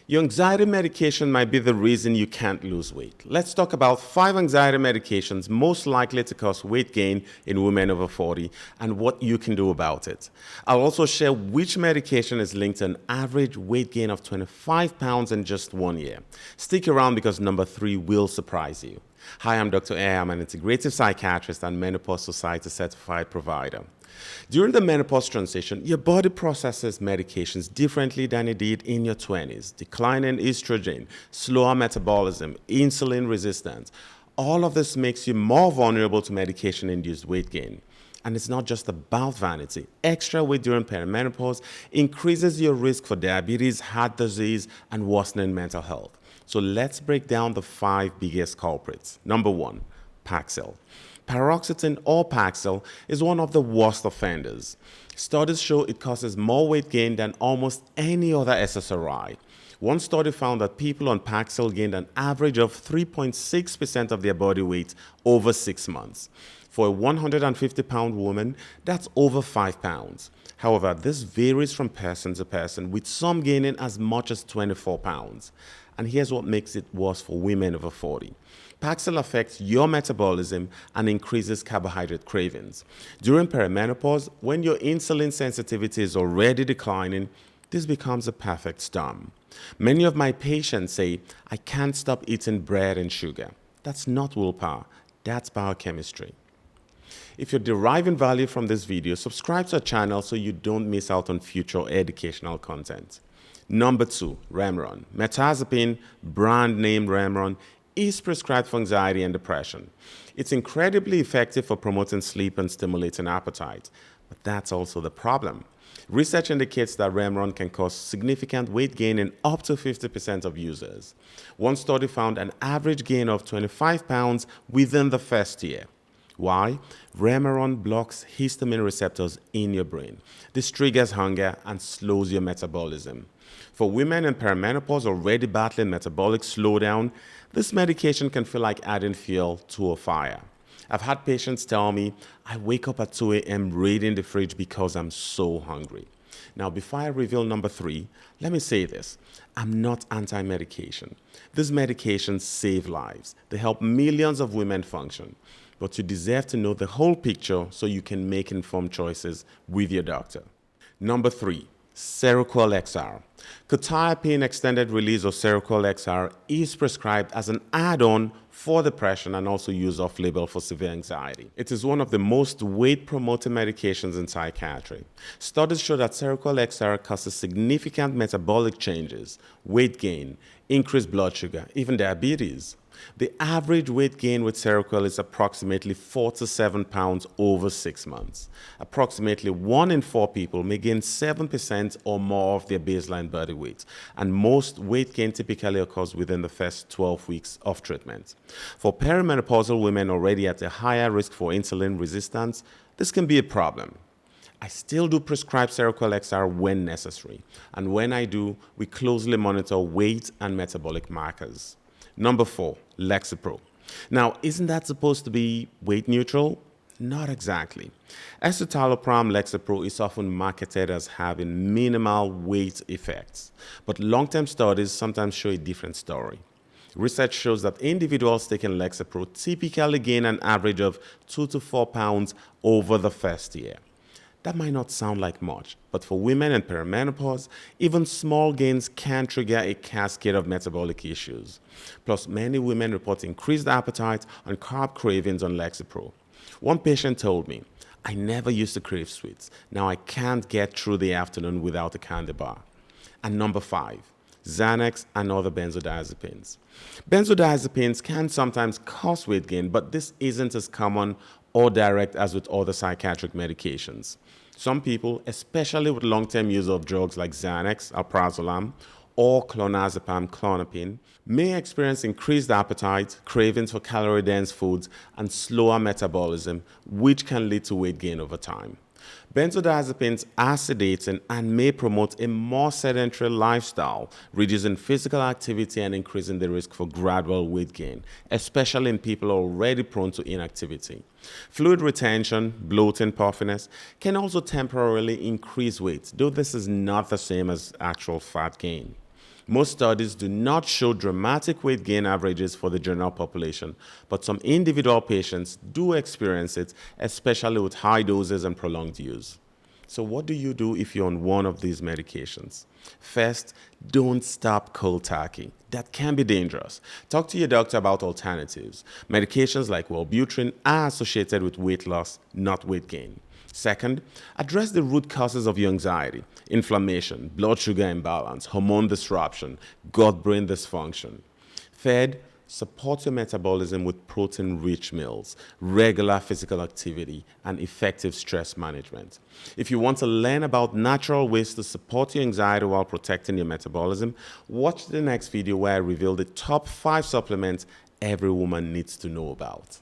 Your anxiety medication might be the reason you can't lose weight. Let's talk about 5 anxiety medications most likely to cause weight gain in women over 40 and what you can do about it. I'll also share which medication is linked to an average weight gain of 25 pounds in just 1 year. Stick around because number 3 will surprise you. Hi, I'm Dr. A. I'm an integrative psychiatrist and Menopause Society certified provider. During the menopause transition, your body processes medications differently than it did in your 20s. Declining estrogen, slower metabolism, insulin resistance. All of this makes you more vulnerable to medication-induced weight gain. And it's not just about vanity. Extra weight during perimenopause increases your risk for diabetes, heart disease, and worsening mental health. So let's break down the 5 biggest culprits. Number 1, Paxil. Paroxetine or Paxil is one of the worst offenders. Studies show it causes more weight gain than almost any other SSRI. One study found that people on Paxil gained an average of 3.6% of their body weight over 6 months. For a 150-pound woman, that's over 5 pounds. However, this varies from person to person, with some gaining as much as 24 pounds. And here's what makes it worse for women over 40. Paxil affects your metabolism and increases carbohydrate cravings. During perimenopause, when your insulin sensitivity is already declining, this becomes a perfect storm. Many of my patients say, I can't stop eating bread and sugar. That's not willpower, that's biochemistry. If you're deriving value from this video, subscribe to our channel so you don't miss out on future educational content. Number 2, Remeron. Mirtazapine, brand name Remeron, is prescribed for anxiety and depression. It's incredibly effective for promoting sleep and stimulating appetite, but that's also the problem. Research indicates that Remeron can cause significant weight gain in up to 50% of users. One study found an average gain of 25 pounds within the first year. Why? Remeron blocks histamine receptors in your brain. This triggers hunger and slows your metabolism. For women in perimenopause already battling metabolic slowdown, this medication can feel like adding fuel to a fire. I've had patients tell me, I wake up at 2 a.m. raiding the fridge because I'm so hungry. Now, before I reveal number 3, let me say this. I'm not anti-medication. These medications save lives. They help millions of women function. But you deserve to know the whole picture so you can make informed choices with your doctor. Number 3, Seroquel XR. Quetiapine extended release or Seroquel XR is prescribed as an add-on for depression and also used off-label for severe anxiety. It is one of the most weight-promoting medications in psychiatry. Studies show that Seroquel XR causes significant metabolic changes, weight gain, increased blood sugar, even diabetes. The average weight gain with Seroquel is approximately 4 to 7 pounds over 6 months. Approximately 1 in 4 people may gain 7% or more of their baseline body weight, and most weight gain typically occurs within the first 12 weeks of treatment. For perimenopausal women already at a higher risk for insulin resistance, this can be a problem. I still do prescribe Seroquel XR when necessary, and when I do, we closely monitor weight and metabolic markers. Number 4, Lexapro. Now, isn't that supposed to be weight neutral? Not exactly. Escitalopram Lexapro is often marketed as having minimal weight effects, but long-term studies sometimes show a different story. Research shows that individuals taking Lexapro typically gain an average of 2 to 4 pounds over the first year. That might not sound like much, but for women in perimenopause, even small gains can trigger a cascade of metabolic issues. Plus, many women report increased appetite and carb cravings on Lexapro. One patient told me, I never used to crave sweets. Now I can't get through the afternoon without a candy bar. And number 5, Xanax and other benzodiazepines. Benzodiazepines can sometimes cause weight gain, but this isn't as common or direct as with other psychiatric medications. Some people, especially with long-term use of drugs like Xanax, alprazolam, or clonazepam, Klonopin, may experience increased appetite, cravings for calorie-dense foods, and slower metabolism, which can lead to weight gain over time. Benzodiazepines are sedating and may promote a more sedentary lifestyle, reducing physical activity and increasing the risk for gradual weight gain, especially in people already prone to inactivity. Fluid retention, bloating, puffiness can also temporarily increase weight, though this is not the same as actual fat gain. Most studies do not show dramatic weight gain averages for the general population, but some individual patients do experience it, especially with high doses and prolonged use. So what do you do if you're on one of these medications? First, don't stop cold turkey. That can be dangerous. Talk to your doctor about alternatives. Medications like Wellbutrin are associated with weight loss, not weight gain. Second, address the root causes of your anxiety: inflammation, blood sugar imbalance, hormone disruption, gut-brain dysfunction. Third, support your metabolism with protein-rich meals, regular physical activity, and effective stress management. If you want to learn about natural ways to support your anxiety while protecting your metabolism, watch the next video where I reveal the top 5 supplements every woman needs to know about.